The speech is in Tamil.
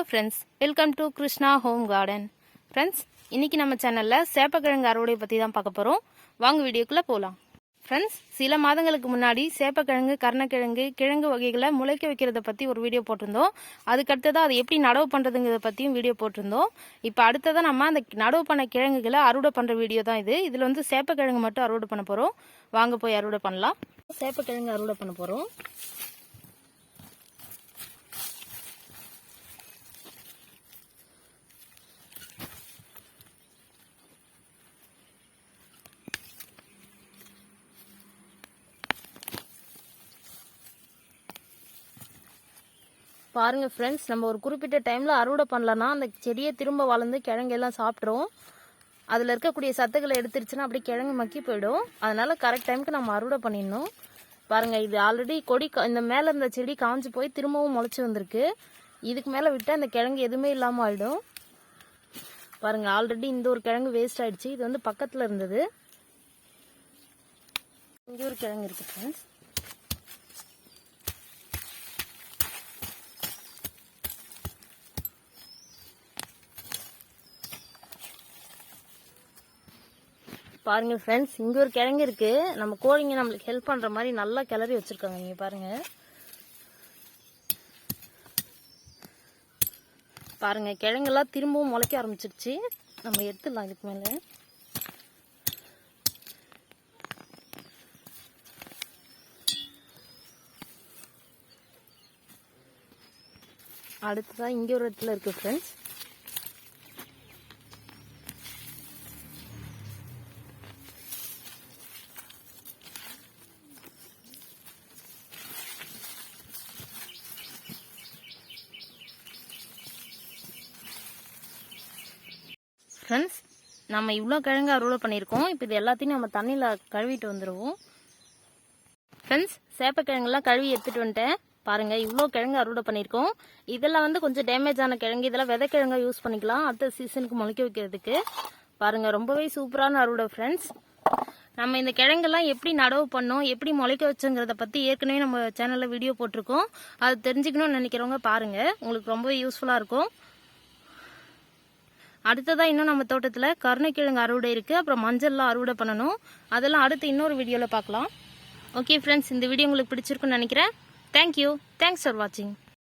friends, welcome to krishna-home-garden. Friends, இன்னைக்கு நம்ம சேனல்ல சேப்பக்கிழங்கு அறுவடை பத்தி தான் பார்க்க போறோம். வாங்க வீடியோக்குள்ள போலாம். Friends, சில மாதங்களுக்கு முன்னாடி சேப்பக்கிழங்கு, கருணக்கிழங்கு, கிழங்கு வகைகளை முளைக்க வைக்கிறத பத்தி ஒரு வீடியோ போட்டிருந்தோம். அதுக்கு அடுத்ததா அதை எப்படி நடவு பண்றதுங்கிறத பத்தியும் வீடியோ போட்டிருந்தோம். இப்போ அடுத்ததா நம்ம அந்த நடவு பண்ண கிழங்குகளை அறுவடை பண்ற வீடியோ தான் இது. இதுல வந்து சேப்பக்கிழங்கு மட்டும் அறுவடை பண்ண போறோம். வாங்க போய் அறுவடை பண்ணலாம். சேப்பக்கிழங்கு அறுவடை பண்ண போறோம். பாருங்க ஃப்ரெண்ட்ஸ், நம்ம ஒரு குறிப்பிட்ட டைமில் அறுவடை பண்ணலன்னா அந்த செடியை திரும்ப வளர்ந்து கிழங்கெல்லாம் சாப்பிட்றோம். அதில் இருக்கக்கூடிய சத்துக்களை எடுத்துருச்சுன்னா அப்படியே கிழங்கு மக்கி போயிடும். அதனால கரெக்ட் டைமுக்கு நம்ம அறுவடை பண்ணிடணும். பாருங்கள், இது ஆல்ரெடி கொடி இந்த மேலே இருந்த செடி காஞ்சு போய் திரும்பவும் முளைச்சி வந்திருக்கு. இதுக்கு மேலே விட்டால் இந்த கிழங்கு எதுவுமே இல்லாமல் ஆகிடும். பாருங்கள், ஆல்ரெடி இந்த ஒரு கிழங்கு வேஸ்ட் ஆகிடுச்சு. இது வந்து பக்கத்தில் இருந்தது. இங்கே ஒரு கிழங்கு இருக்குது ஃப்ரெண்ட்ஸ். பாருங்க ஃப்ரெண்ட்ஸ், இங்க ஒரு கிழங்கு இருக்கு. நம்ம கோழிங்க நம்மளுக்கு ஹெல்ப் பண்ற மாதிரி நல்லா கிளறி வச்சிருக்காங்க. நீங்க பாருங்க பாருங்க, கிழங்கெல்லாம் திரும்பவும் முளைக்க ஆரம்பிச்சிருச்சு. நம்ம எடுத்துடலாம். இதுக்கு மேல அடுத்ததான் இங்க ஒரு இடத்துல இருக்கு ஃப்ரெண்ட்ஸ். ஃப்ரெண்ட்ஸ், நம்ம இவ்வளோ கிழங்கு அறுவடை பண்ணியிருக்கோம். இப்போ இது எல்லாத்தையும் நம்ம தண்ணியில் கழுவிட்டு வந்துடுவோம். ஃப்ரெண்ட்ஸ், சேப்பக்கிழங்கெல்லாம் கழுவி எடுத்துகிட்டு வந்துட்டேன். பாருங்கள், இவ்வளோ கிழங்கு அறுவடை பண்ணியிருக்கோம். இதெல்லாம் வந்து கொஞ்சம் டேமேஜ் ஆன கிழங்கு. இதெல்லாம் விதைக்கிழங்காக யூஸ் பண்ணிக்கலாம் அடுத்த சீசனுக்கு முளைக்க வைக்கிறதுக்கு. பாருங்கள், ரொம்பவே சூப்பரான அறுவடை ஃப்ரெண்ட்ஸ். நம்ம இந்த கிழங்கெல்லாம் எப்படி நடவு பண்ணோம், எப்படி முளைக்க வச்சோங்கிறத பற்றி ஏற்கனவே நம்ம சேனலில் வீடியோ போட்டிருக்கோம். அது தெரிஞ்சுக்கணும்னு நினைக்கிறவங்க பாருங்கள், உங்களுக்கு ரொம்பவே யூஸ்ஃபுல்லாக இருக்கும். அடுத்ததான் இன்னும் நம்ம தோட்டத்தில் கருணக்கிழங்கு அறுவடை இருக்குது. அப்புறம் மஞ்சள்லாம் அறுவடை பண்ணணும். அதெல்லாம் அடுத்து இன்னொரு வீடியோவில் பார்க்கலாம். ஓகே ஃப்ரெண்ட்ஸ், இந்த வீடியோ உங்களுக்கு பிடிச்சிருக்குன்னு நினைக்கிறேன். தேங்க்யூ. தேங்க்ஸ் ஃபார் வாட்சிங்.